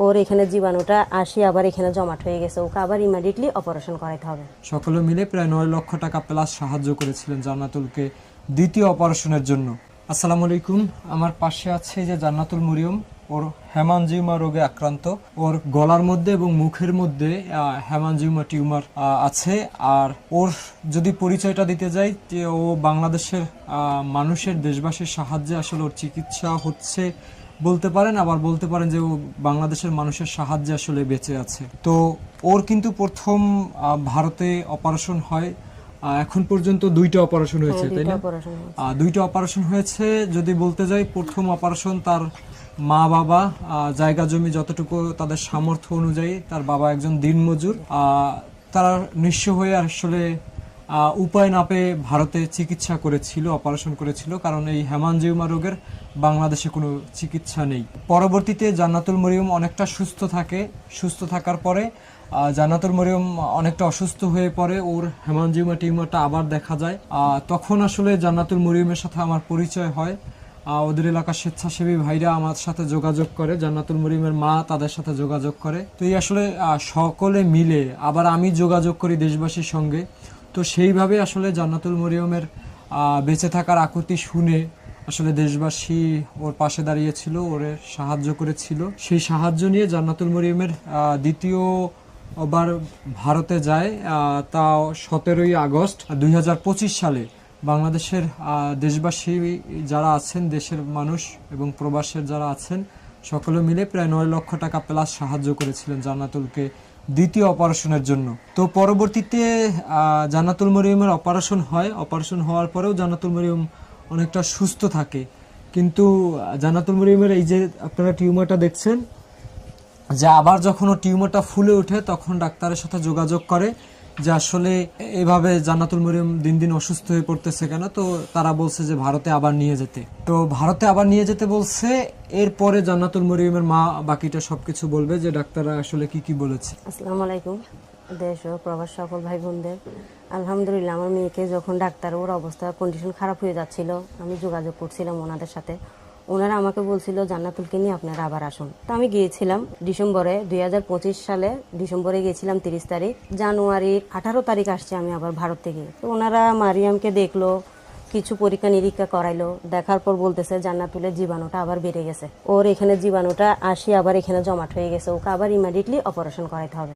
ওর এখানে জীবাণুটা আসি আবার এখানে জমাট হয়ে গেছে, ওকে আবার ইমিডিয়েটলি অপারেশন করাতে হবে। সকলে মিলে প্রায় 9 লক্ষ টাকা প্লাস সাহায্য করেছিলেন জান্নাতুলকে দ্বিতীয় অপারেশনের জন্য। আসসালামু আলাইকুম। আমার পাশে আছে যে জান্নাতুল মরিয়ম, ওর হেমানজিওমা রোগে আক্রান্ত। ওর গলার মধ্যে এবং মুখের মধ্যে হেমানজিওমা টিউমার আছে। আর ওর যদি পরিচয়টা দিতে যাই, যে ও বাংলাদেশের মানুষের, দেশবাসীর সাহায্যে আসলে ওর চিকিৎসা হচ্ছে বলতে পারেন, আবার বলতে পারেন যে ও বাংলাদেশের মানুষের সাহায্যে আসলে বেঁচে আছে। তো ওর কিন্তু প্রথম ভারতে অপারেশন হয়। এখন পর্যন্ত 2টা অপারেশন হয়েছে, তাই না? 2টা অপারেশন হয়েছে। যদি বলতে যাই, প্রথম অপারেশন তার মা বাবা জায়গা জমি যতটুকু তাদের সামর্থ্য অনুযায়ী, তার বাবা একজন দিনমজুর, তারা নিঃস্ব হয়ে আসলে উপায় না পেয়ে ভারতে চিকিৎসা করেছিল, অপারেশন করেছিল, কারণ এই হেমানজিওমা রোগের বাংলাদেশে কোনো চিকিৎসা নেই। পরবর্তীতে জান্নাতুল মরিয়ম অনেকটা সুস্থ থাকে। সুস্থ থাকার পরে জান্নাতুল মরিয়ম অনেকটা অসুস্থ হয়ে পড়ে, ওর হেমানজিওমা টিউমারটা আবার দেখা যায়। তখন আসলে জান্নাতুল মরিয়মের সাথে আমার পরিচয় হয়। ওদের এলাকার স্বেচ্ছাসেবী ভাইরা আমার সাথে যোগাযোগ করে, জান্নাতুল মরিয়মের মা তাদের সাথে যোগাযোগ করে। তো এই আসলে সকলে মিলে আবার আমি যোগাযোগ করি দেশবাসীর সঙ্গে। তো সেইভাবে আসলে জান্নাতুল মরিয়মের বেঁচে থাকার আকুতি শুনে আসলে দেশবাসী ওর পাশে দাঁড়িয়েছিল, ওরে সাহায্য করেছিল। সেই সাহায্য নিয়ে জান্নাতুল মরিয়মের দ্বিতীয়বার ভারতে যায়। তা 17ই আগস্ট 2025 সালে বাংলাদেশের দেশবাসী যারা আছেন, দেশের মানুষ এবং প্রবাসের যারা আছেন, সকলে মিলে প্রায় 9 লক্ষ টাকা প্লাস সাহায্য করেছিলেন জান্নাতুলকে দ্বিতীয় অপারেশনের জন্য। তো পরবর্তীতে জান্নাতুল মরিয়মের অপারেশন হয়। অপারেশন হওয়ার পরেও জান্নাতুল মরিয়ম অনেকটা সুস্থ থাকে। কিন্তু জান্নাতুল মরিয়মের এই যে আপনারা টিউমারটা দেখছেন, যে আবার যখন ও টিউমারটা ফুলে ওঠে, তখন ডাক্তারের সাথে যোগাযোগ করে যে আসলে এভাবে জান্নাতুল মরিয়ম দিন দিন অসুস্থ হয়ে পড়তেছে কেন। তো তারা বলছে যে ভারতে আবার নিয়ে যেতে। তো ভারতে আবার নিয়ে যেতে বলছে। এরপরে জান্নাতুল মরিয়মের মা বাকিটা সবকিছু বলবে যে ডাক্তাররা আসলে কি কি বলেছে। আসসালামু আলাইকুম দেশ ও প্রবাস সকল ভাই বোনদের। আলহামদুলিল্লাহ, আমার মেয়েকে যখন ডাক্তার ওর অবস্থা কন্ডিশন খারাপ হয়ে যাচ্ছিল, আমি যোগাযোগ করছিলাম ওনাদের সাথে। ওনারা আমাকে বলছিল জান্নাতুলকে নিয়ে আপনারা আবার আসুন। তো আমি গিয়েছিলাম ডিসেম্বরে, 2025 সালে ডিসেম্বরে গিয়েছিলাম 30 তারিখ। জানুয়ারির 18 তারিখ আসছে আমি আবার ভারত থেকে। তো ওনারা মারিয়ামকে দেখলো, কিছু পরীক্ষা নিরীক্ষা করাইলো। দেখার পর বলতেছে জান্নাতুলের জীবাণুটা আবার বেড়ে গেছে, ওর এখানে জীবাণুটা আসি আবার এখানে জমাট হয়ে গেছে, ওকে আবার ইমিডিয়েটলি অপারেশন করাতে হবে।